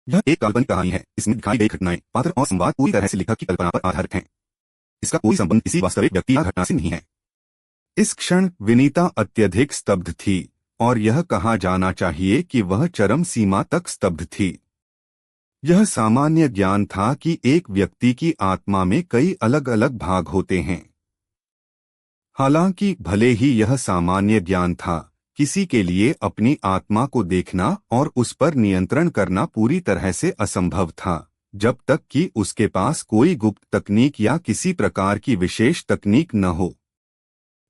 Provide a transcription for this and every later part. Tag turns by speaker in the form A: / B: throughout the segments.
A: यह एक काल्पनिक कहानी है। इसमें दिखाई गई घटनाएं, पात्र और संवाद पूरी तरह से लेखक की कल्पना पर आधारित हैं। इसका कोई संबंध किसी वास्तविक व्यक्ति या घटना से नहीं है। इस क्षण विनीता अत्यधिक स्तब्ध थी, और यह कहा जाना चाहिए कि वह चरम सीमा तक स्तब्ध थी। यह सामान्य ज्ञान था कि एक व्यक्ति की आत्मा में कई अलग अलग भाग होते हैं। हालांकि भले ही यह सामान्य ज्ञान था, किसी के लिए अपनी आत्मा को देखना और उस पर नियंत्रण करना पूरी तरह से असंभव था, जब तक कि उसके पास कोई गुप्त तकनीक या किसी प्रकार की विशेष तकनीक न हो।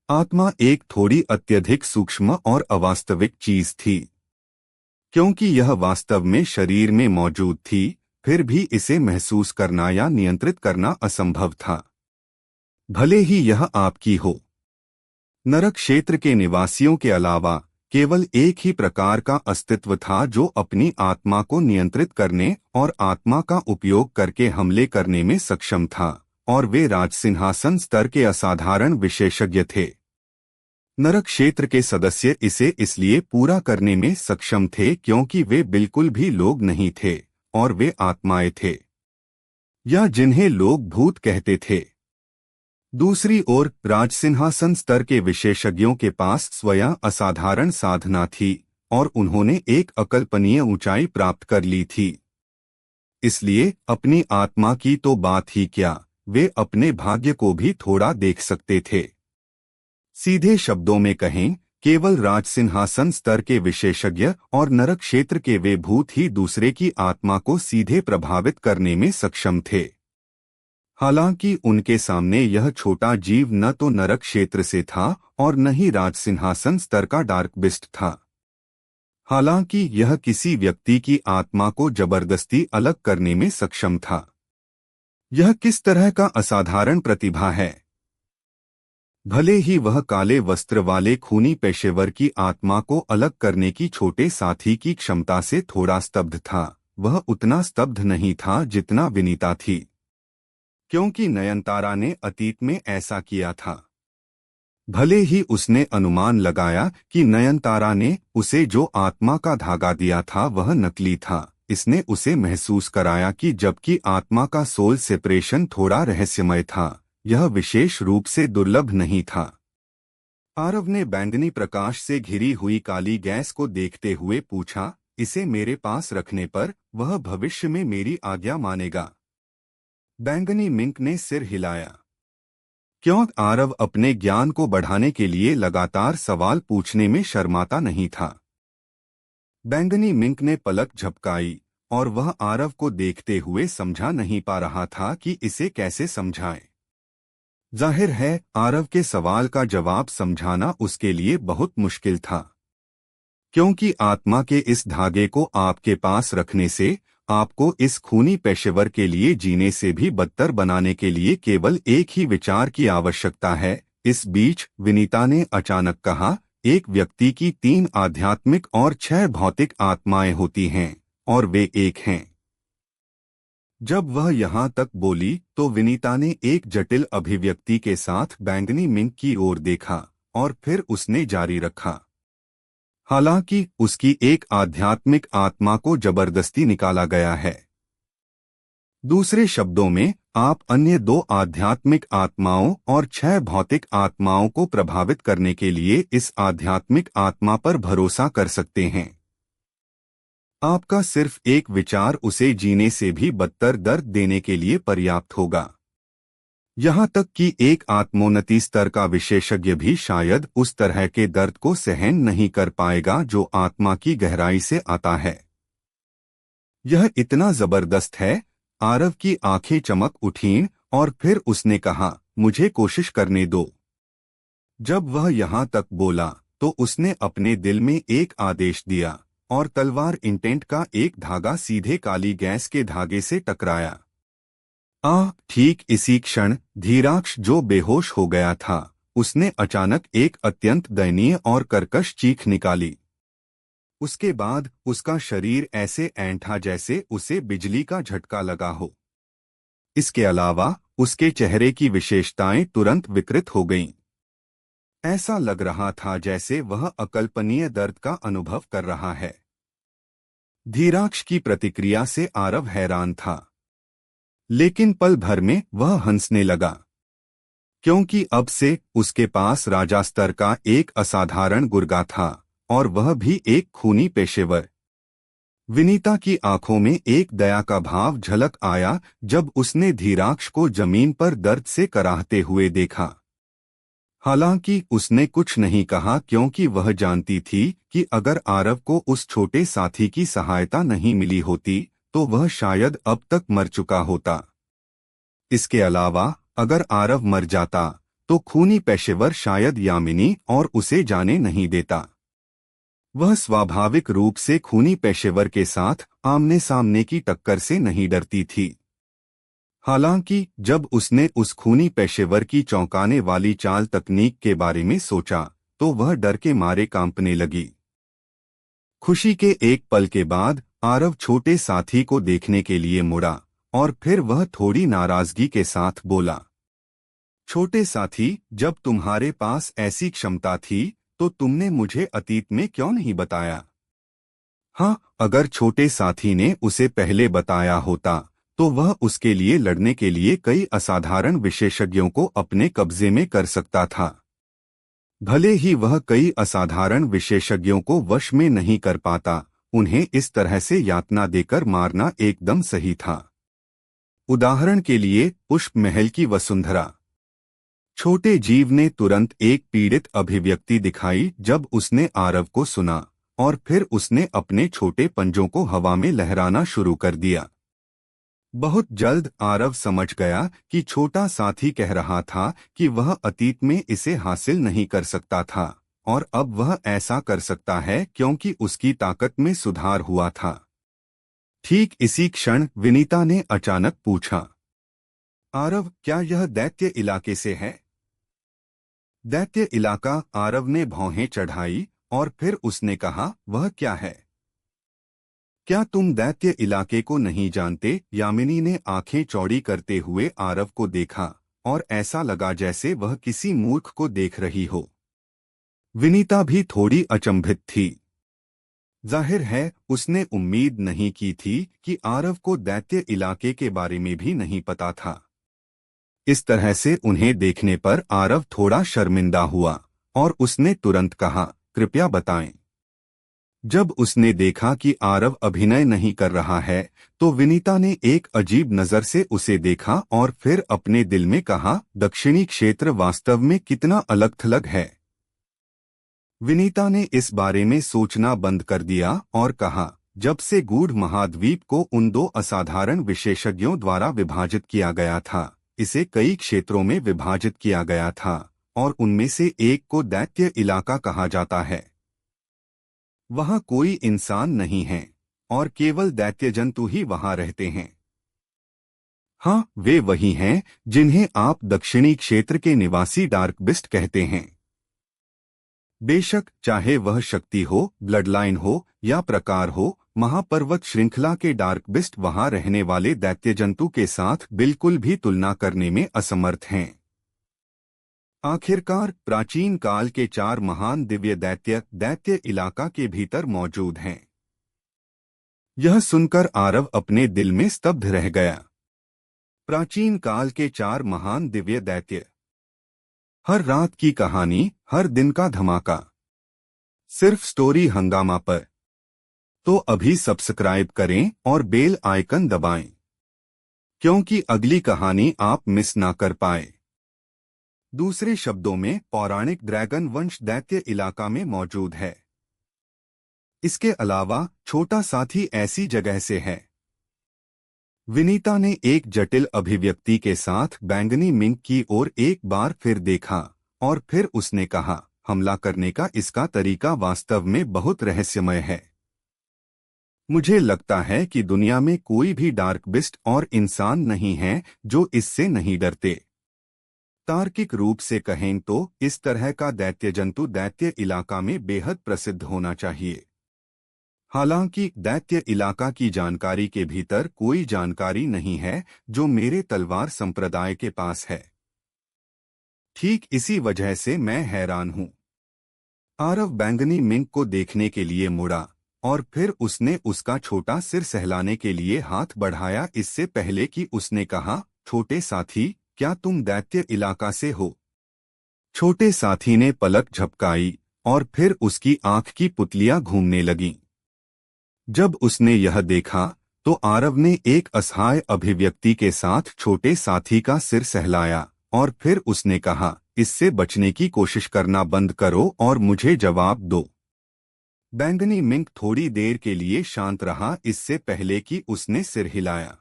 A: आत्मा एक थोड़ी अत्यधिक सूक्ष्म और अवास्तविक चीज थी। क्योंकि यह वास्तव में शरीर में मौजूद थी, फिर भी इसे महसूस करना या नियंत्रित करना असंभव था, भले ही यह आपकी हो। नरक क्षेत्र के निवासियों के अलावा केवल एक ही प्रकार का अस्तित्व था जो अपनी आत्मा को नियंत्रित करने और आत्मा का उपयोग करके हमले करने में सक्षम था, और वे राजसिंहासन स्तर के असाधारण विशेषज्ञ थे। नरक क्षेत्र के सदस्य इसे इसलिए पूरा करने में सक्षम थे क्योंकि वे बिल्कुल भी लोग नहीं थे, और वे आत्माएं थे, या जिन्हें लोग भूत कहते थे। दूसरी ओर राजसिंहासन स्तर के विशेषज्ञों के पास स्वयं असाधारण साधना थी, और उन्होंने एक अकल्पनीय ऊंचाई प्राप्त कर ली थी। इसलिए अपनी आत्मा की तो बात ही क्या, वे अपने भाग्य को भी थोड़ा देख सकते थे। सीधे शब्दों में कहें, केवल राजसिंहासन स्तर के विशेषज्ञ और नरक क्षेत्र के वे भूत ही दूसरे की आत्मा को सीधे प्रभावित करने में सक्षम थे। हालांकि उनके सामने यह छोटा जीव न तो नरक क्षेत्र से था और न ही राजसिंहासन स्तर का डार्क बिस्ट था। हालांकि यह किसी व्यक्ति की आत्मा को जबरदस्ती अलग करने में सक्षम था। यह किस तरह का असाधारण प्रतिभा है। भले ही वह काले वस्त्र वाले खूनी पेशेवर की आत्मा को अलग करने की छोटे साथी की क्षमता से थोड़ा स्तब्ध था, वह उतना स्तब्ध नहीं था जितना विनीता थी, क्योंकि नयनतारा ने अतीत में ऐसा किया था। भले ही उसने अनुमान लगाया कि नयनतारा ने उसे जो आत्मा का धागा दिया था वह नकली था, इसने उसे महसूस कराया कि जबकि आत्मा का सोल सेपरेशन थोड़ा रहस्यमय था, यह विशेष रूप से दुर्लभ नहीं था। आरव ने बैंगनी प्रकाश से घिरी हुई काली गैस को देखते हुए पूछा, इसे मेरे पास रखने पर वह भविष्य में मेरी आज्ञा मानेगा? बैंगनी मिंक ने सिर हिलाया। क्यों? आरव अपने ज्ञान को बढ़ाने के लिए लगातार सवाल पूछने में शर्माता नहीं था। बैंगनी मिंक ने पलक झपकाई, और वह आरव को देखते हुए समझा नहीं पा रहा था कि इसे कैसे समझाए। जाहिर है, आरव के सवाल का जवाब समझाना उसके लिए बहुत मुश्किल था, क्योंकि आत्मा के इस धागे को आपके पास रखने से आपको इस खूनी पेशेवर के लिए जीने से भी बदतर बनाने के लिए केवल एक ही विचार की आवश्यकता है। इस बीच विनीता ने अचानक कहा, एक व्यक्ति की 3 आध्यात्मिक और 6 भौतिक आत्माएं होती हैं, और वे एक हैं। जब वह यहाँ तक बोली तो विनीता ने एक जटिल अभिव्यक्ति के साथ बैंगनी मिंक की ओर देखा, और फिर उसने जारी रखा, हालांकि उसकी एक आध्यात्मिक आत्मा को जबरदस्ती निकाला गया है। दूसरे शब्दों में, आप अन्य 2 आध्यात्मिक आत्माओं और 6 भौतिक आत्माओं को प्रभावित करने के लिए इस आध्यात्मिक आत्मा पर भरोसा कर सकते हैं। आपका सिर्फ एक विचार उसे जीने से भी बदतर दर्द देने के लिए पर्याप्त होगा। यहाँ तक कि एक आत्मोन्नति स्तर का विशेषज्ञ भी शायद उस तरह के दर्द को सहन नहीं कर पाएगा जो आत्मा की गहराई से आता है। यह इतना जबरदस्त है। आरव की आंखें चमक उठीं, और फिर उसने कहा, मुझे कोशिश करने दो। जब वह यहाँ तक बोला तो उसने अपने दिल में एक आदेश दिया, और तलवार इंटेंट का एक धागा सीधे काली गैस के धागे से टकराया। ठीक इसी क्षण धीराक्ष, जो बेहोश हो गया था, उसने अचानक एक अत्यंत दयनीय और कर्कश चीख निकाली। उसके बाद उसका शरीर ऐसे ऐंठा जैसे उसे बिजली का झटका लगा हो। इसके अलावा उसके चेहरे की विशेषताएं तुरंत विकृत हो गईं। ऐसा लग रहा था जैसे वह अकल्पनीय दर्द का अनुभव कर रहा है। धीराक्ष की प्रतिक्रिया से आरव हैरान था, लेकिन पल भर में वह हंसने लगा, क्योंकि अब से उसके पास राजा स्तर का एक असाधारण गुर्गा था, और वह भी एक खूनी पेशेवर। विनीता की आंखों में एक दया का भाव झलक आया जब उसने धीराक्ष को जमीन पर दर्द से कराहते हुए देखा। हालांकि उसने कुछ नहीं कहा, क्योंकि वह जानती थी कि अगर आरव को उस छोटे साथी की सहायता नहीं मिली होती तो वह शायद अब तक मर चुका होता। इसके अलावा अगर आरव मर जाता तो खूनी पेशेवर शायद यामिनी और उसे जाने नहीं देता। वह स्वाभाविक रूप से खूनी पेशेवर के साथ आमने सामने की टक्कर से नहीं डरती थी। हालांकि जब उसने उस खूनी पेशेवर की चौंकाने वाली चाल तकनीक के बारे में सोचा तो वह डर के मारे कांपने लगी। खुशी के एक पल के बाद आरव छोटे साथी को देखने के लिए मुड़ा और फिर वह थोड़ी नाराजगी के साथ बोला, छोटे साथी, जब तुम्हारे पास ऐसी क्षमता थी तो तुमने मुझे अतीत में क्यों नहीं बताया? हाँ, अगर छोटे साथी ने उसे पहले बताया होता तो वह उसके लिए लड़ने के लिए कई असाधारण विशेषज्ञों को अपने कब्जे में कर सकता था। भले ही वह कई असाधारण विशेषज्ञों को वश में नहीं कर पाता, उन्हें इस तरह से यातना देकर मारना एकदम सही था। उदाहरण के लिए पुष्प महल की वसुंधरा। छोटे जीव ने तुरंत एक पीड़ित अभिव्यक्ति दिखाई जब उसने आरव को सुना, और फिर उसने अपने छोटे पंजों को हवा में लहराना शुरू कर दिया। बहुत जल्द आरव समझ गया कि छोटा साथी कह रहा था कि वह अतीत में इसे हासिल नहीं कर सकता था, और अब वह ऐसा कर सकता है क्योंकि उसकी ताकत में सुधार हुआ था। ठीक इसी क्षण विनीता ने अचानक पूछा, आरव, क्या यह दैत्य इलाके से है? दैत्य इलाका, आरव ने भौहें चढ़ाई और फिर उसने कहा, वह क्या है? क्या तुम दैत्य इलाके को नहीं जानते? यामिनी ने आंखें चौड़ी करते हुए आरव को देखा और ऐसा लगा जैसे वह किसी मूर्ख को देख रही हो। विनीता भी थोड़ी अचंभित थी। जाहिर है उसने उम्मीद नहीं की थी कि आरव को दैत्य इलाके के बारे में भी नहीं पता था। इस तरह से उन्हें देखने पर आरव थोड़ा शर्मिंदा हुआ और उसने तुरंत कहा, कृपया बताएं। जब उसने देखा कि आरव अभिनय नहीं कर रहा है तो विनीता ने एक अजीब नजर से उसे देखा और फिर अपने दिल में कहा, दक्षिणी क्षेत्र वास्तव में कितना अलग थलग है। विनीता ने इस बारे में सोचना बंद कर दिया और कहा, जब से गूढ़ महाद्वीप को उन दो असाधारण विशेषज्ञों द्वारा विभाजित किया गया था, इसे कई क्षेत्रों में विभाजित किया गया था और उनमें से एक को दैत्य इलाका कहा जाता है। वहां कोई इंसान नहीं है और केवल दैत्य जंतु ही वहां रहते हैं। हाँ, वे वही हैं जिन्हें आप दक्षिणी क्षेत्र के निवासी डार्क बिस्ट कहते हैं। बेशक चाहे वह शक्ति हो, ब्लडलाइन हो या प्रकार हो, महापर्वत श्रृंखला के डार्क बिस्ट वहां रहने वाले दैत्य जंतु के साथ बिल्कुल भी तुलना करने में असमर्थ हैं। आखिरकार प्राचीन काल के चार महान दिव्य दैत्य इलाका के भीतर मौजूद हैं। यह सुनकर आरव अपने दिल में स्तब्ध रह गया। प्राचीन काल के चार महान दिव्य दैत्य। हर रात की कहानी, हर दिन का धमाका, सिर्फ स्टोरी हंगामा पर। तो अभी सब्सक्राइब करें और बेल आइकन दबाएं, क्योंकि अगली कहानी आप मिस ना कर पाए। दूसरे शब्दों में, पौराणिक ड्रैगन वंश दैत्य इलाका में मौजूद है। इसके अलावा छोटा साथी ऐसी जगह से है। विनीता ने एक जटिल अभिव्यक्ति के साथ बैंगनी मिंक की ओर एक बार फिर देखा और फिर उसने कहा, हमला करने का इसका तरीका वास्तव में बहुत रहस्यमय है। मुझे लगता है कि दुनिया में कोई भी डार्क बिस्ट और इंसान नहीं है जो इससे नहीं डरते। तार्किक रूप से कहें तो इस तरह का दैत्य जंतु दैत्य इलाका में बेहद प्रसिद्ध होना चाहिए। हालांकि दैत्य इलाका की जानकारी के भीतर कोई जानकारी नहीं है जो मेरे तलवार संप्रदाय के पास है। ठीक इसी वजह से मैं हैरान हूं। आरव बैंगनी मिंक को देखने के लिए मुड़ा और फिर उसने उसका छोटा सिर सहलाने के लिए हाथ बढ़ाया, इससे पहले कि उसने कहा, छोटे साथी, क्या तुम दैत्य इलाका से हो? छोटे साथी ने पलक झपकाई और फिर उसकी आंख की पुतलियां घूमने लगीं। जब उसने यह देखा तो आरव ने एक असहाय अभिव्यक्ति के साथ छोटे साथी का सिर सहलाया और फिर उसने कहा, इससे बचने की कोशिश करना बंद करो और मुझे जवाब दो। बैंगनी मिंक थोड़ी देर के लिए शांत रहा, इससे पहले कि उसने सिर हिलाया।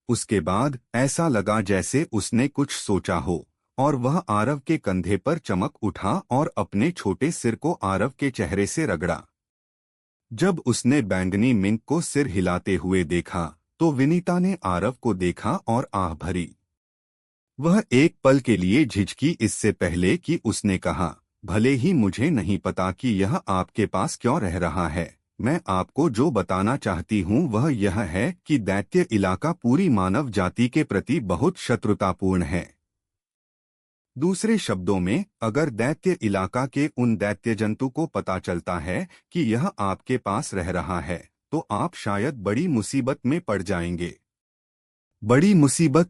A: उसके बाद ऐसा लगा जैसे उसने कुछ सोचा हो और वह आरव के कंधे पर चमक उठा और अपने छोटे सिर को आरव के चेहरे से रगड़ा। जब उसने बैंगनी मिंक को सिर हिलाते हुए देखा तो विनीता ने आरव को देखा और आह भरी। वह एक पल के लिए झिझकी, इससे पहले कि उसने कहा, भले ही मुझे नहीं पता कि यह आपके पास क्यों रह रहा है, मैं आपको जो बताना चाहती हूँ वह यह है कि दैत्य इलाका पूरी मानव जाति के प्रति बहुत शत्रुतापूर्ण है। दूसरे शब्दों में, अगर दैत्य इलाका के उन दैत्य जंतु को पता चलता है कि यह आपके पास रह रहा है तो आप शायद बड़ी मुसीबत में पड़ जाएंगे। बड़ी मुसीबत?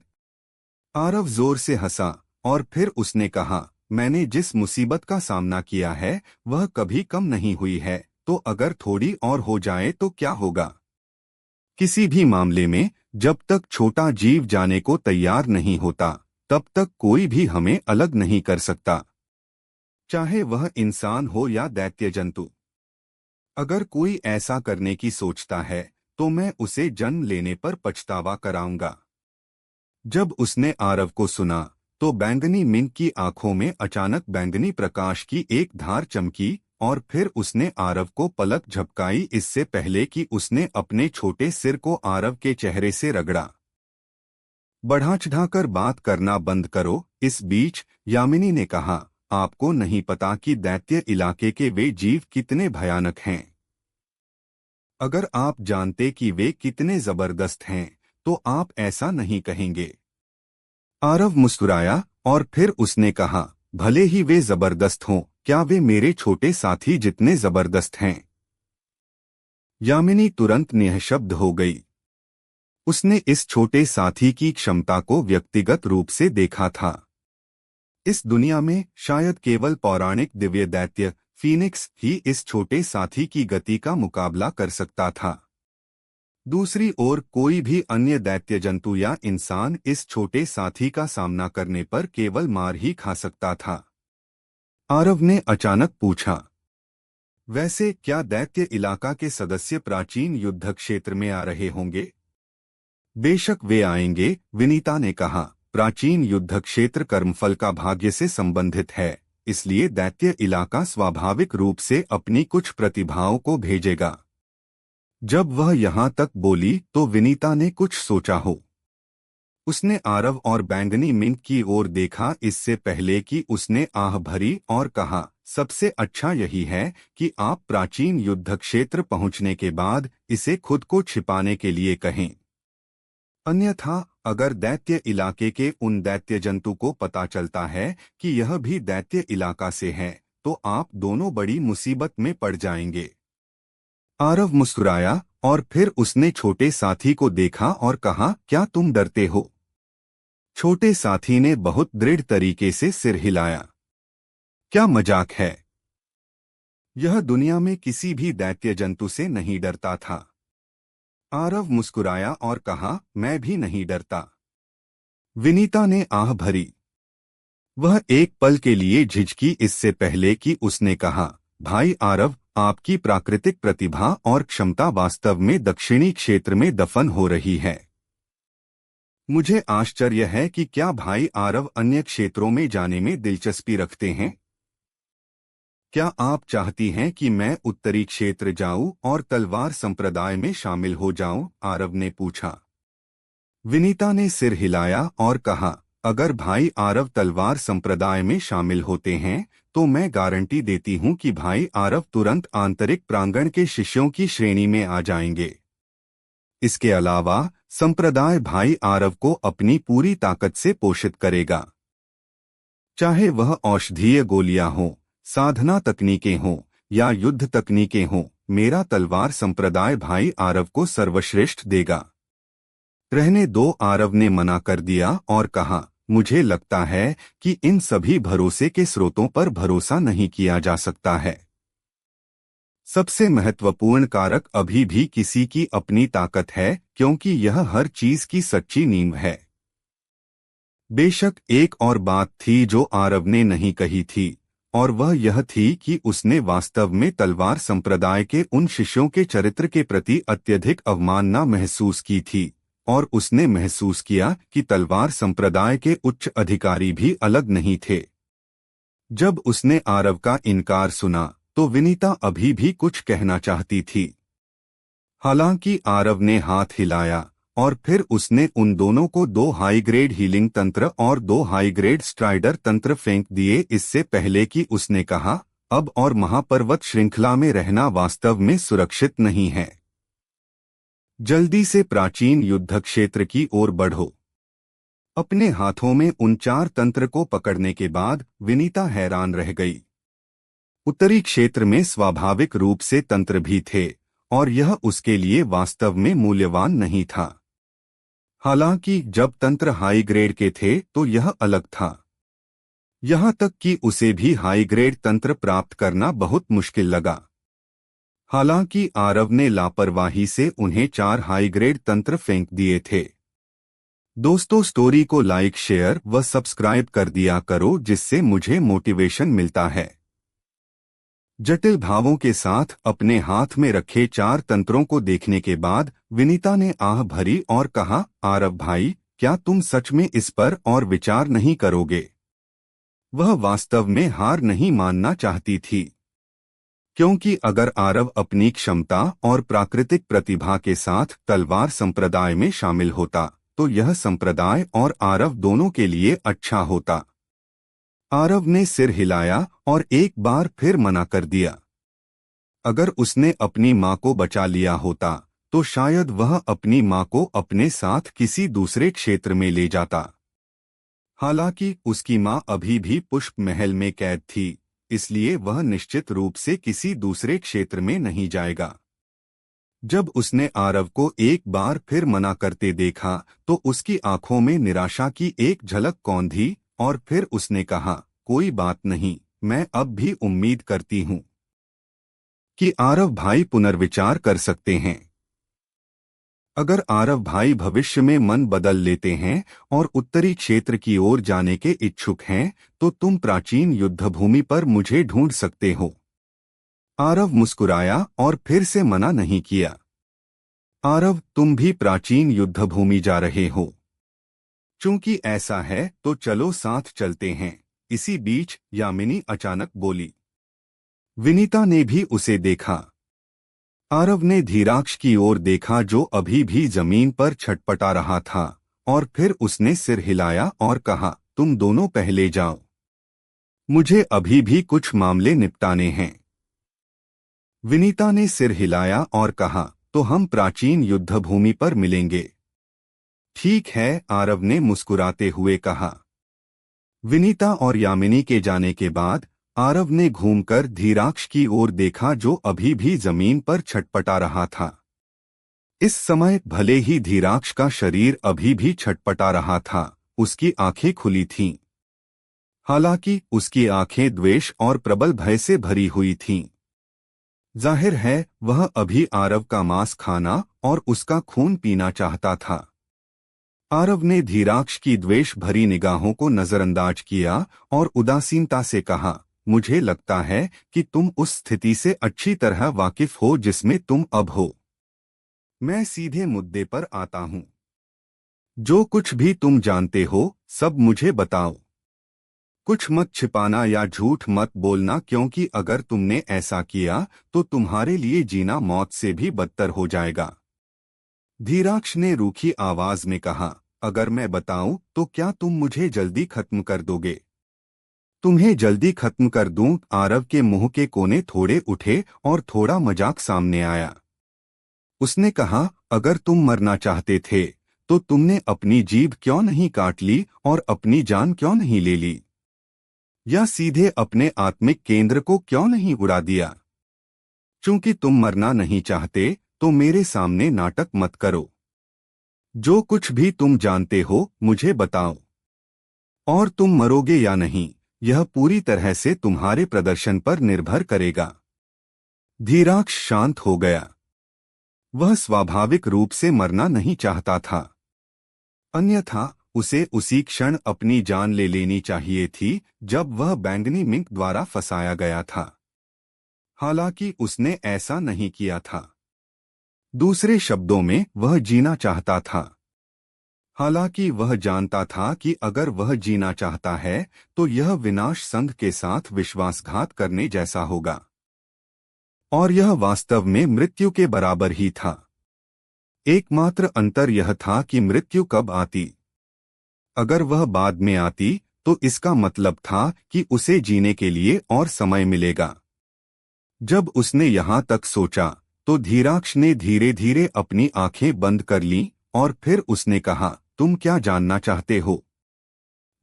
A: आरव जोर से हंसा और फिर उसने कहा, मैंने जिस मुसीबत का सामना किया है वह कभी कम नहीं हुई है, तो अगर थोड़ी और हो जाए तो क्या होगा? किसी भी मामले में जब तक छोटा जीव जाने को तैयार नहीं होता तब तक कोई भी हमें अलग नहीं कर सकता, चाहे वह इंसान हो या दैत्य जंतु। अगर कोई ऐसा करने की सोचता है तो मैं उसे जन्म लेने पर पछतावा कराऊंगा। जब उसने आरव को सुना तो बैंगनी मिंक की आंखों में अचानक बैंगनी प्रकाश की एक धार चमकी और फिर उसने आरव को पलक झपकाई, इससे पहले कि उसने अपने छोटे सिर को आरव के चेहरे से रगड़ा। बढ़ा चढ़ाकर बात करना बंद करो। इस बीच यामिनी ने कहा, आपको नहीं पता कि दैत्य इलाके के वे जीव कितने भयानक हैं। अगर आप जानते कि वे कितने जबरदस्त हैं तो आप ऐसा नहीं कहेंगे। आरव मुस्कुराया और फिर उसने कहा, भले ही वे जबरदस्त हों, क्या वे मेरे छोटे साथी जितने जबरदस्त हैं? यामिनी तुरंत निःशब्द हो गई। उसने इस छोटे साथी की क्षमता को व्यक्तिगत रूप से देखा था। इस दुनिया में शायद केवल पौराणिक दिव्य दैत्य फीनिक्स ही इस छोटे साथी की गति का मुकाबला कर सकता था। दूसरी ओर कोई भी अन्य दैत्य जंतु या इंसान इस छोटे साथी का सामना करने पर केवल मार ही खा सकता था। आरव ने अचानक पूछा, वैसे क्या दैत्य इलाका के सदस्य प्राचीन युद्ध क्षेत्र में आ रहे होंगे? बेशक वे आएंगे, विनीता ने कहा। प्राचीन युद्ध क्षेत्र कर्मफल का भाग्य से संबंधित है, इसलिए दैत्य इलाका स्वाभाविक रूप से अपनी कुछ प्रतिभाओं को भेजेगा। जब वह यहाँ तक बोली तो विनीता ने कुछ सोचा हो। उसने आरव और बैंगनी मिंक की ओर देखा, इससे पहले कि उसने आह भरी और कहा, सबसे अच्छा यही है कि आप प्राचीन युद्ध क्षेत्र पहुंचने के बाद इसे खुद को छिपाने के लिए कहें। अन्यथा अगर दैत्य इलाके के उन दैत्य जंतु को पता चलता है कि यह भी दैत्य इलाका से है तो आप दोनों बड़ी मुसीबत में पड़ जाएंगे। आरव मुस्कुराया और फिर उसने छोटे साथी को देखा और कहा, क्या तुम डरते हो? छोटे साथी ने बहुत दृढ़ तरीके से सिर हिलाया। क्या मजाक है? यह दुनिया में किसी भी दैत्य जंतु से नहीं डरता था। आरव मुस्कुराया और कहा, मैं भी नहीं डरता। विनीता ने आह भरी। वह एक पल के लिए झिझकी, इससे पहले कि उसने कहा, भाई आरव, आपकी प्राकृतिक प्रतिभा और क्षमता वास्तव में दक्षिणी क्षेत्र में दफन हो रही है। मुझे आश्चर्य है कि क्या भाई आरव अन्य क्षेत्रों में जाने में दिलचस्पी रखते हैं। क्या आप चाहती हैं कि मैं उत्तरी क्षेत्र जाऊं और तलवार संप्रदाय में शामिल हो जाऊं? आरव ने पूछा। विनीता ने सिर हिलाया और कहा, अगर भाई आरव तलवार संप्रदाय में शामिल होते हैं तो मैं गारंटी देती हूं कि भाई आरव तुरंत आंतरिक प्रांगण के शिष्यों की श्रेणी में आ जाएंगे। इसके अलावा संप्रदाय भाई आरव को अपनी पूरी ताकत से पोषित करेगा, चाहे वह औषधीय गोलियां हों, साधना तकनीकें हों या युद्ध तकनीकें हों। मेरा तलवार संप्रदाय भाई आरव को सर्वश्रेष्ठ देगा। रहने दो, आरव ने मना कर दिया और कहा, मुझे लगता है कि इन सभी भरोसे के स्रोतों पर भरोसा नहीं किया जा सकता है। सबसे महत्वपूर्ण कारक अभी भी किसी की अपनी ताकत है, क्योंकि यह हर चीज की सच्ची नींव है। बेशक एक और बात थी जो आरव ने नहीं कही थी, और वह यह थी कि उसने वास्तव में तलवार संप्रदाय के उन शिष्यों के चरित्र के प्रति अत्यधिक अवमानना महसूस की थी, और उसने महसूस किया कि तलवार संप्रदाय के उच्च अधिकारी भी अलग नहीं थे। जब उसने आरव का इनकार सुना तो विनीता अभी भी कुछ कहना चाहती थी। हालांकि आरव ने हाथ हिलाया और फिर उसने उन दोनों को 2 हाई ग्रेड हीलिंग तंत्र और 2 हाई ग्रेड स्ट्राइडर तंत्र फेंक दिए, इससे पहले कि उसने कहा, अब और महापर्वत श्रृंखला में रहना वास्तव में सुरक्षित नहीं है। जल्दी से प्राचीन युद्ध क्षेत्र की ओर बढ़ो। अपने हाथों में उन 4 तंत्र को पकड़ने के बाद विनीता हैरान रह गई। उत्तरी क्षेत्र में स्वाभाविक रूप से तंत्र भी थे, और यह उसके लिए वास्तव में मूल्यवान नहीं था। हालांकि जब तंत्र हाई ग्रेड के थे तो यह अलग था। यहां तक कि उसे भी हाई ग्रेड तंत्र प्राप्त करना बहुत मुश्किल लगा। हालांकि आरव ने लापरवाही से उन्हें 4 हाई ग्रेड तंत्र फेंक दिए थे। दोस्तों, स्टोरी को लाइक, शेयर व सब्सक्राइब कर दिया करो, जिससे मुझे मोटिवेशन मिलता है। जटिल भावों के साथ अपने हाथ में रखे 4 तंत्रों को देखने के बाद विनीता ने आह भरी और कहा, आरव भाई, क्या तुम सच में इस पर और विचार नहीं करोगे? वह वास्तव में हार नहीं मानना चाहती थी, क्योंकि अगर आरव अपनी क्षमता और प्राकृतिक प्रतिभा के साथ तलवार संप्रदाय में शामिल होता तो यह संप्रदाय और आरव दोनों के लिए अच्छा होता। आरव ने सिर हिलाया और एक बार फिर मना कर दिया। अगर उसने अपनी मां को बचा लिया होता तो शायद वह अपनी मां को अपने साथ किसी दूसरे क्षेत्र में ले जाता। हालांकि उसकी मां अभी भी पुष्प महल में कैद थी, इसलिए वह निश्चित रूप से किसी दूसरे क्षेत्र में नहीं जाएगा। जब उसने आरव को एक बार फिर मना करते देखा तो उसकी आंखों में निराशा की एक झलक कौंधी, और फिर उसने कहा, कोई बात नहीं, मैं अब भी उम्मीद करती हूं कि आरव भाई पुनर्विचार कर सकते हैं। अगर आरव भाई भविष्य में मन बदल लेते हैं और उत्तरी क्षेत्र की ओर जाने के इच्छुक हैं तो तुम प्राचीन युद्धभूमि पर मुझे ढूंढ सकते हो। आरव मुस्कुराया और फिर से मना नहीं किया। आरव, तुम भी प्राचीन युद्धभूमि जा रहे हो? चूंकि ऐसा है तो चलो साथ चलते हैं। इसी बीच यामिनी अचानक बोली। विनीता ने भी उसे देखा। आरव ने धीराक्ष की ओर देखा जो अभी भी जमीन पर छटपटा रहा था, और फिर उसने सिर हिलाया और कहा, तुम दोनों पहले जाओ, मुझे अभी भी कुछ मामले निपटाने हैं। विनीता ने सिर हिलाया और कहा, तो हम प्राचीन युद्धभूमि पर मिलेंगे। ठीक है, आरव ने मुस्कुराते हुए कहा। विनीता और यामिनी के जाने के बाद आरव ने घूमकर धीराक्ष की ओर देखा जो अभी भी जमीन पर छटपटा रहा था। इस समय भले ही धीराक्ष का शरीर अभी भी छटपटा रहा था, उसकी आंखें खुली थीं। हालांकि उसकी आंखें द्वेष और प्रबल भय से भरी हुई थीं। जाहिर है वह अभी आरव का मांस खाना और उसका खून पीना चाहता था। आरव ने धीराक्ष की द्वेष भरी निगाहों को नजरअंदाज किया और उदासीनता से कहा, मुझे लगता है कि तुम उस स्थिति से अच्छी तरह वाकिफ हो जिसमें तुम अब हो। मैं सीधे मुद्दे पर आता हूं। जो कुछ भी तुम जानते हो सब मुझे बताओ। कुछ मत छिपाना या झूठ मत बोलना, क्योंकि अगर तुमने ऐसा किया तो तुम्हारे लिए जीना मौत से भी बदतर हो जाएगा। धीराक्ष ने रूखी आवाज में कहा, अगर मैं बताऊं तो क्या तुम मुझे जल्दी खत्म कर दोगे? तुम्हें जल्दी खत्म कर दूं? आरव के मुंह के कोने थोड़े उठे और थोड़ा मजाक सामने आया। उसने कहा, अगर तुम मरना चाहते थे तो तुमने अपनी जीभ क्यों नहीं काट ली और अपनी जान क्यों नहीं ले ली, या सीधे अपने आत्मिक केंद्र को क्यों नहीं उड़ा दिया? चूंकि तुम मरना नहीं चाहते तो मेरे सामने नाटक मत करो। जो कुछ भी तुम जानते हो मुझे बताओ। और तुम मरोगे या नहीं, यह पूरी तरह से तुम्हारे प्रदर्शन पर निर्भर करेगा। धीराक्ष शांत हो गया। वह स्वाभाविक रूप से मरना नहीं चाहता था, अन्यथा उसे उसी क्षण अपनी जान ले लेनी चाहिए थी जब वह बैंगनी मिंक द्वारा फंसाया गया था। हालांकि उसने ऐसा नहीं किया था। दूसरे शब्दों में वह जीना चाहता था। हालांकि वह जानता था कि अगर वह जीना चाहता है तो यह विनाश संघ के साथ विश्वासघात करने जैसा होगा, और यह वास्तव में मृत्यु के बराबर ही था। एकमात्र अंतर यह था कि मृत्यु कब आती। अगर वह बाद में आती तो इसका मतलब था कि उसे जीने के लिए और समय मिलेगा। जब उसने यहाँ तक सोचा तो धीराक्ष ने धीरे धीरे अपनी आंखें बंद कर लीं और फिर उसने कहा, तुम क्या जानना चाहते हो?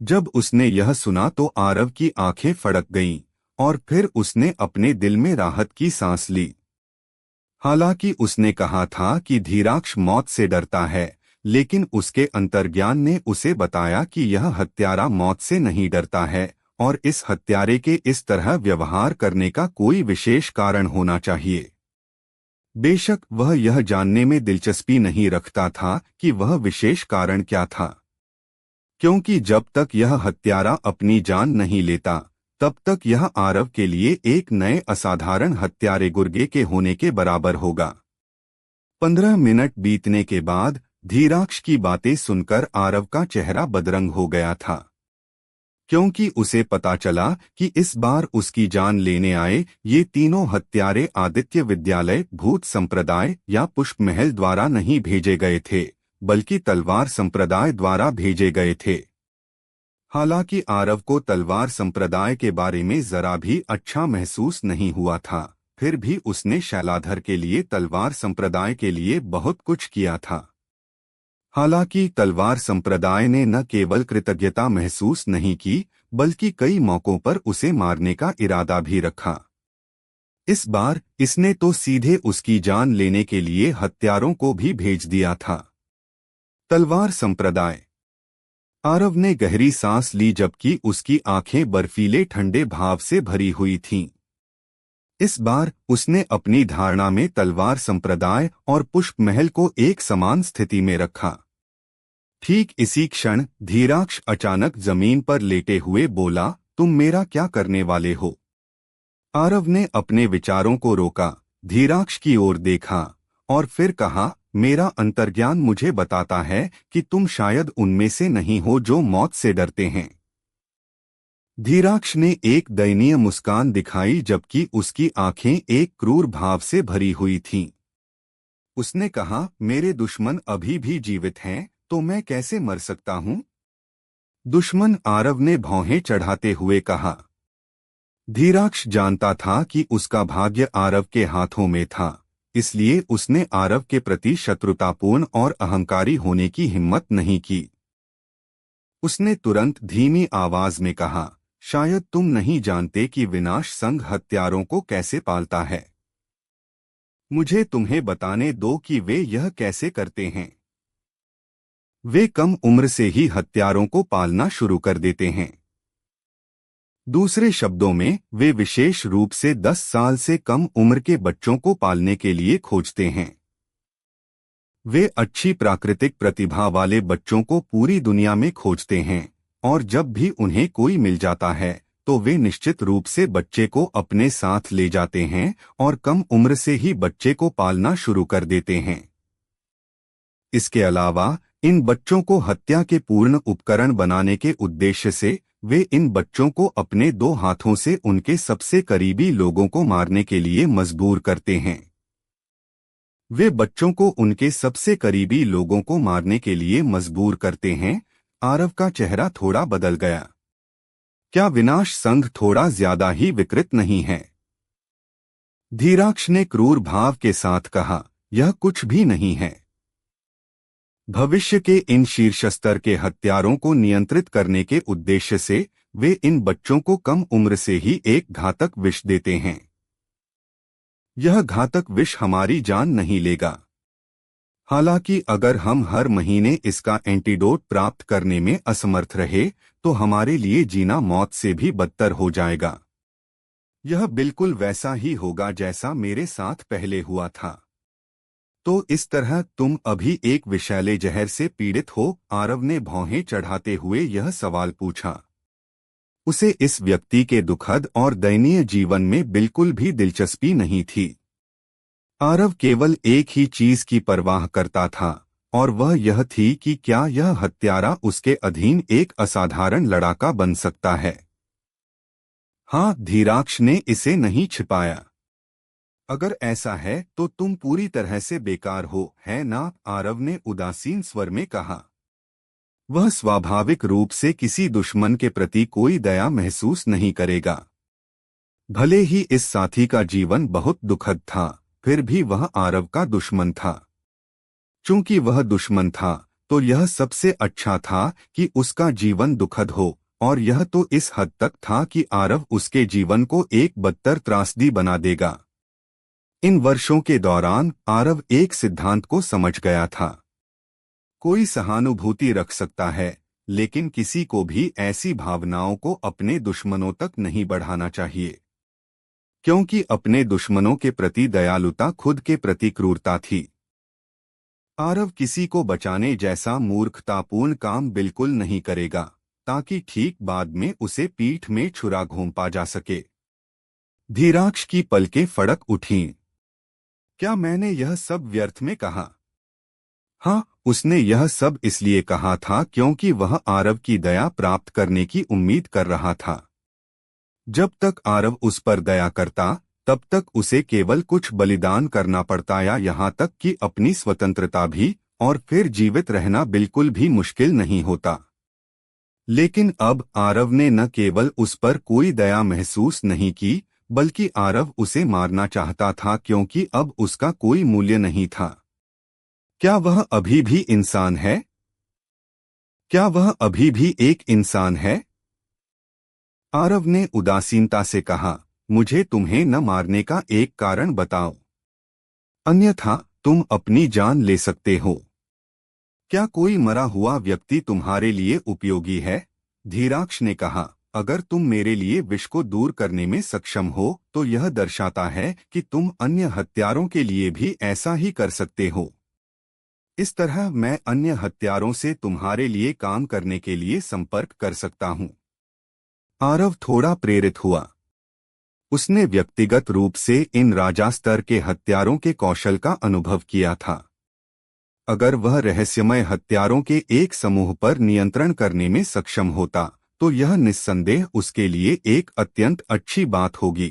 A: जब उसने यह सुना तो आरव की आंखें फड़क गईं और फिर उसने अपने दिल में राहत की सांस ली। हालांकि उसने कहा था कि धीराक्ष मौत से डरता है, लेकिन उसके अंतर्ज्ञान ने उसे बताया कि यह हत्यारा मौत से नहीं डरता है और इस हत्यारे के इस तरह व्यवहार करने का कोई विशेष कारण होना चाहिए। बेशक वह यह जानने में दिलचस्पी नहीं रखता था कि वह विशेष कारण क्या था, क्योंकि जब तक यह हत्यारा अपनी जान नहीं लेता तब तक यह आरव के लिए एक नए असाधारण हत्यारे गुर्गे के होने के बराबर होगा। 15 मिनट बीतने के बाद धीराक्ष की बातें सुनकर आरव का चेहरा बदरंग हो गया था, क्योंकि उसे पता चला कि इस बार उसकी जान लेने आए ये तीनों हत्यारे आदित्य विद्यालय भूत संप्रदाय या पुष्प महल द्वारा नहीं भेजे गए थे, बल्कि तलवार संप्रदाय द्वारा भेजे गए थे। हालांकि आरव को तलवार संप्रदाय के बारे में जरा भी अच्छा महसूस नहीं हुआ था, फिर भी उसने शैलाधर के लिए तलवार संप्रदाय के लिए बहुत कुछ किया था। हालांकि तलवार संप्रदाय ने न केवल कृतज्ञता महसूस नहीं की, बल्कि कई मौकों पर उसे मारने का इरादा भी रखा। इस बार इसने तो सीधे उसकी जान लेने के लिए हत्यारों को भी भेज दिया था। तलवार संप्रदाय। आरव ने गहरी सांस ली जबकि उसकी आंखें बर्फीले ठंडे भाव से भरी हुई थीं। इस बार उसने अपनी धारणा में तलवार संप्रदाय और पुष्प महल को एक समान स्थिति में रखा। ठीक इसी क्षण धीराक्ष अचानक जमीन पर लेटे हुए बोला, तुम मेरा क्या करने वाले हो? आरव ने अपने विचारों को रोका, धीराक्ष की ओर देखा और फिर कहा, मेरा अंतर्ज्ञान मुझे बताता है कि तुम शायद उनमें से नहीं हो जो मौत से डरते हैं। धीराक्ष ने एक दयनीय मुस्कान दिखाई जबकि उसकी आंखें एक क्रूर भाव से भरी हुई थीं। उसने कहा, मेरे दुश्मन अभी भी जीवित हैं, तो मैं कैसे मर सकता हूं? दुश्मन? आरव ने भौहें चढ़ाते हुए कहा। धीराक्ष जानता था कि उसका भाग्य आरव के हाथों में था, इसलिए उसने आरव के प्रति शत्रुतापूर्ण और अहंकारी होने की हिम्मत नहीं की। उसने तुरंत धीमी आवाज में कहा, शायद तुम नहीं जानते कि विनाश संघ हत्यारों को कैसे पालता है। मुझे तुम्हें बताने दो कि वे यह कैसे करते हैं। वे कम उम्र से ही हत्यारों को पालना शुरू कर देते हैं। दूसरे शब्दों में वे विशेष रूप से 10 साल से कम उम्र के बच्चों को पालने के लिए खोजते हैं। वे अच्छी प्राकृतिक प्रतिभा वाले बच्चों को पूरी दुनिया में खोजते हैं और जब भी उन्हें कोई मिल जाता है तो वे निश्चित रूप से बच्चे को अपने साथ ले जाते हैं और कम उम्र से ही बच्चे को पालना शुरू कर देते हैं। इसके अलावा इन बच्चों को हत्या के पूर्ण उपकरण बनाने के उद्देश्य से वे इन बच्चों को अपने 2 हाथों से उनके सबसे करीबी लोगों को मारने के लिए मजबूर करते हैं। वे बच्चों को उनके सबसे करीबी लोगों को मारने के लिए मजबूर करते हैं। आरव का चेहरा थोड़ा बदल गया। क्या विनाश संघ थोड़ा ज्यादा ही विकृत नहीं है? धीराक्ष ने क्रूर भाव के साथ कहा, यह कुछ भी नहीं है। भविष्य के इन शीर्ष स्तर के हत्यारों को नियंत्रित करने के उद्देश्य से वे इन बच्चों को कम उम्र से ही एक घातक विष देते हैं। यह घातक विष हमारी जान नहीं लेगा। हालांकि अगर हम हर महीने इसका एंटीडोट प्राप्त करने में असमर्थ रहे तो हमारे लिए जीना मौत से भी बदतर हो जाएगा। यह बिल्कुल वैसा ही होगा जैसा मेरे साथ पहले हुआ था। तो इस तरह तुम अभी एक विषैले जहर से पीड़ित हो? आरव ने भौहें चढ़ाते हुए यह सवाल पूछा। उसे इस व्यक्ति के दुखद और दयनीय जीवन में बिल्कुल भी दिलचस्पी नहीं थी। आरव केवल एक ही चीज की परवाह करता था और वह यह थी कि क्या यह हत्यारा उसके अधीन एक असाधारण लड़ाका बन सकता है। हाँ, धीराक्ष ने इसे नहीं छिपाया। अगर ऐसा है तो तुम पूरी तरह से बेकार हो, है ना? आरव ने उदासीन स्वर में कहा। वह स्वाभाविक रूप से किसी दुश्मन के प्रति कोई दया महसूस नहीं करेगा। भले ही इस साथी का जीवन बहुत दुखद था, फिर भी वह आरव का दुश्मन था। चूंकि वह दुश्मन था तो यह सबसे अच्छा था कि उसका जीवन दुखद हो, और यह तो इस हद तक था कि आरव उसके जीवन को एक बदतर त्रासदी बना देगा। इन वर्षों के दौरान आरव एक सिद्धांत को समझ गया था। कोई सहानुभूति रख सकता है, लेकिन किसी को भी ऐसी भावनाओं को अपने दुश्मनों तक नहीं बढ़ाना चाहिए, क्योंकि अपने दुश्मनों के प्रति दयालुता खुद के प्रति क्रूरता थी। आरव किसी को बचाने जैसा मूर्खतापूर्ण काम बिल्कुल नहीं करेगा, ताकि ठीक बाद में उसे पीठ में छुरा घोंपा जा सके। धीराक्ष की पलकें फड़क उठीं। क्या मैंने यह सब व्यर्थ में कहा? हाँ, उसने यह सब इसलिए कहा था क्योंकि वह आरव की दया प्राप्त करने की उम्मीद कर रहा था। जब तक आरव उस पर दया करता तब तक उसे केवल कुछ बलिदान करना पड़ता, या यहाँ तक कि अपनी स्वतंत्रता भी, और फिर जीवित रहना बिल्कुल भी मुश्किल नहीं होता। लेकिन अब आरव ने न केवल उस पर कोई दया महसूस नहीं की, बल्कि आरव उसे मारना चाहता था, क्योंकि अब उसका कोई मूल्य नहीं था। क्या वह अभी भी इंसान है? क्या वह अभी भी एक इंसान है? आरव ने उदासीनता से कहा, मुझे तुम्हें न मारने का एक कारण बताओ, अन्यथा तुम अपनी जान ले सकते हो। क्या कोई मरा हुआ व्यक्ति तुम्हारे लिए उपयोगी है? धीराक्ष ने कहा, अगर तुम मेरे लिए विष को दूर करने में सक्षम हो तो यह दर्शाता है कि तुम अन्य हत्यारों के लिए भी ऐसा ही कर सकते हो। इस तरह मैं अन्य हत्यारों से तुम्हारे लिए काम करने के लिए संपर्क कर सकता हूँ। आरव थोड़ा प्रेरित हुआ। उसने व्यक्तिगत रूप से इन राजा स्तर के हत्यारों के कौशल का अनुभव किया था। अगर वह रहस्यमय हत्यारों के एक समूह पर नियंत्रण करने में सक्षम होता तो यह निस्संदेह उसके लिए एक अत्यंत अच्छी बात होगी।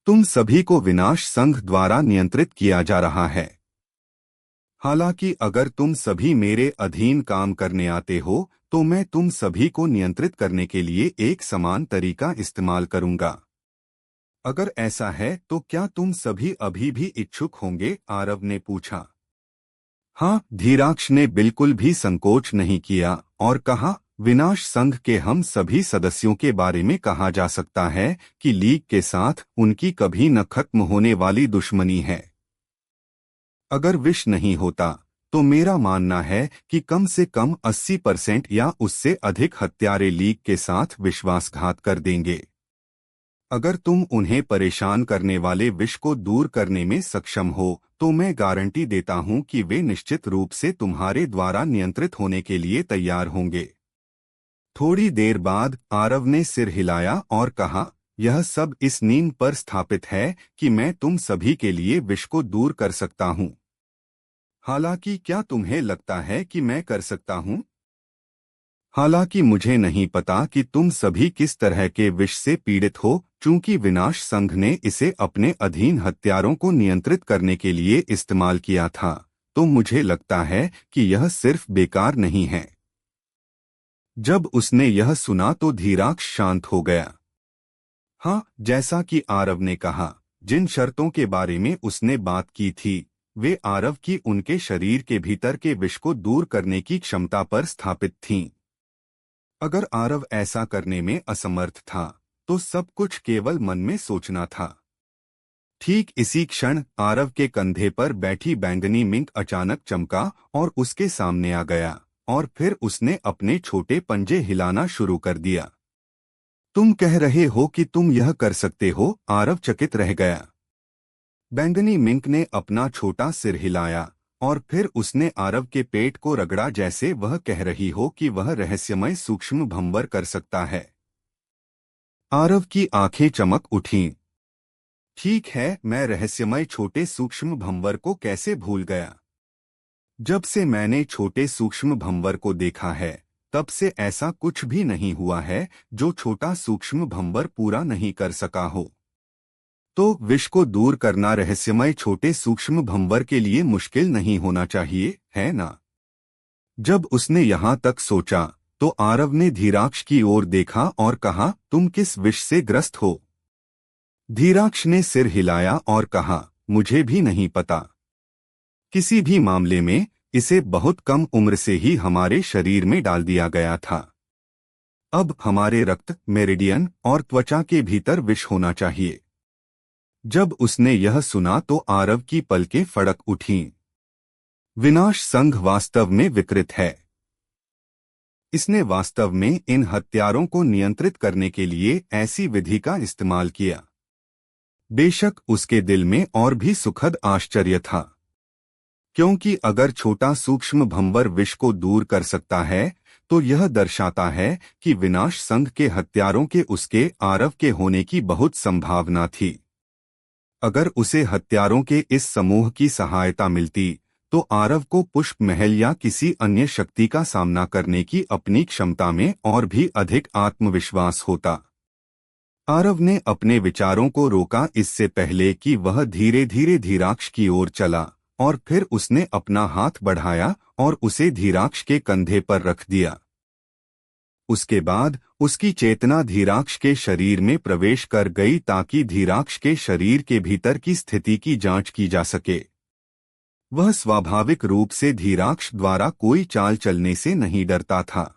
A: तुम सभी को विनाश संघ द्वारा नियंत्रित किया जा रहा है। हालांकि अगर तुम सभी मेरे अधीन काम करने आते हो तो मैं तुम सभी को नियंत्रित करने के लिए एक समान तरीका इस्तेमाल करूंगा। अगर ऐसा है तो क्या तुम सभी अभी भी इच्छुक होंगे? आरव ने पूछा। हाँ, धीराक्ष ने बिल्कुल भी संकोच नहीं किया और कहा, विनाश संघ के हम सभी सदस्यों के बारे में कहा जा सकता है कि लीग के साथ उनकी कभी न खत्म होने वाली दुश्मनी है। अगर विष नहीं होता तो मेरा मानना है कि कम से कम 80% या उससे अधिक हत्यारे लीग के साथ विश्वासघात कर देंगे। अगर तुम उन्हें परेशान करने वाले विष को दूर करने में सक्षम हो तो मैं गारंटी देता हूं कि वे निश्चित रूप से तुम्हारे द्वारा नियंत्रित होने के लिए तैयार होंगे। थोड़ी देर बाद आरव ने सिर हिलाया और कहा, यह सब इस नींव पर स्थापित है कि मैं तुम सभी के लिए विष को दूर कर सकता हूं। हालांकि क्या तुम्हें लगता है कि मैं कर सकता हूं? हालांकि मुझे नहीं पता कि तुम सभी किस तरह के विष से पीड़ित हो, चूंकि विनाश संघ ने इसे अपने अधीन हत्यारों को नियंत्रित करने के लिए इस्तेमाल किया था, तो मुझे लगता है कि यह सिर्फ बेकार नहीं है। जब उसने यह सुना तो धीराक्ष शांत हो गया। हाँ, जैसा कि आरव ने कहा, जिन शर्तों के बारे में उसने बात की थी वे आरव की उनके शरीर के भीतर के विष को दूर करने की क्षमता पर स्थापित थीं। अगर आरव ऐसा करने में असमर्थ था तो सब कुछ केवल मन में सोचना था। ठीक इसी क्षण आरव के कंधे पर बैठी बैंगनी मिंक अचानक चमका और उसके सामने आ गया, और फिर उसने अपने छोटे पंजे हिलाना शुरू कर दिया। तुम कह रहे हो कि तुम यह कर सकते हो? आरव चकित रह गया। बैंगनी मिंक ने अपना छोटा सिर हिलाया और फिर उसने आरव के पेट को रगड़ा जैसे वह कह रही हो कि वह रहस्यमय सूक्ष्म भंवर कर सकता है। आरव की आंखें चमक उठीं। ठीक है, मैं रहस्यमय छोटे सूक्ष्म भंवर को कैसे भूल गया। जब से मैंने छोटे सूक्ष्म भंवर को देखा है, तब से ऐसा कुछ भी नहीं हुआ है जो छोटा सूक्ष्म भंवर पूरा नहीं कर सका हो। तो विष को दूर करना रहस्यमय छोटे सूक्ष्म भंवर के लिए मुश्किल नहीं होना चाहिए, है ना? जब उसने यहां तक सोचा, तो आरव ने धीराक्ष की ओर देखा और कहा, तुम किस विष से ग्रस्त हो? धीराक्ष ने सिर हिलाया और कहा, मुझे भी नहीं पता। किसी भी मामले में इसे बहुत कम उम्र से ही हमारे शरीर में डाल दिया गया था। अब हमारे रक्त, मेरिडियन और त्वचा के भीतर विष होना चाहिए। जब उसने यह सुना तो आरव की पलकें फड़क उठीं। विनाश संघ वास्तव में विकृत है। इसने वास्तव में इन हत्यारों को नियंत्रित करने के लिए ऐसी विधि का इस्तेमाल किया। बेशक उसके दिल में और भी सुखद आश्चर्य था, क्योंकि अगर छोटा सूक्ष्म भंवर विष को दूर कर सकता है, तो यह दर्शाता है कि विनाश संघ के हत्यारों के उसके आरव के होने की बहुत संभावना थी। अगर उसे हत्यारों के इस समूह की सहायता मिलती, तो आरव को पुष्प महल या किसी अन्य शक्ति का सामना करने की अपनी क्षमता में और भी अधिक आत्मविश्वास होता। आरव ने अपने विचारों को रोका इससे पहले कि वह धीरे धीरे धीराक्ष की ओर चला, और फिर उसने अपना हाथ बढ़ाया और उसे धीराक्ष के कंधे पर रख दिया। उसके बाद उसकी चेतना धीराक्ष के शरीर में प्रवेश कर गई ताकि धीराक्ष के शरीर के भीतर की स्थिति की जांच की जा सके। वह स्वाभाविक रूप से धीराक्ष द्वारा कोई चाल चलने से नहीं डरता था।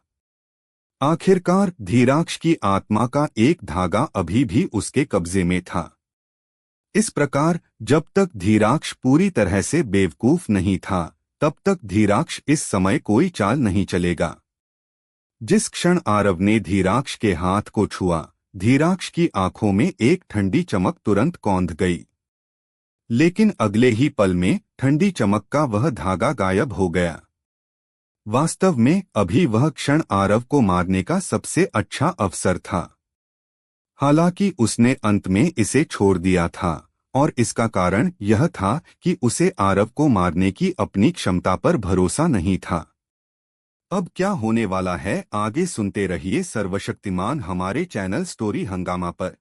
A: आखिरकार धीराक्ष की आत्मा का एक धागा अभी भी उसके कब्जे में था। इस प्रकार जब तक धीराक्ष पूरी तरह से बेवकूफ नहीं था, तब तक धीराक्ष इस समय कोई चाल नहीं चलेगा। जिस क्षण आरव ने धीराक्ष के हाथ को छुआ, धीराक्ष की आंखों में एक ठंडी चमक तुरंत कौंध गई। लेकिन अगले ही पल में ठंडी चमक का वह धागा गायब हो गया। वास्तव में अभी वह क्षण आरव को मारने का सबसे अच्छा अवसर था। हालांकि उसने अंत में इसे छोड़ दिया था, और इसका कारण यह था कि उसे आरव को मारने की अपनी क्षमता पर भरोसा नहीं था। अब क्या होने वाला है, आगे सुनते रहिए सर्वशक्तिमान हमारे चैनल स्टोरी हंगामा पर।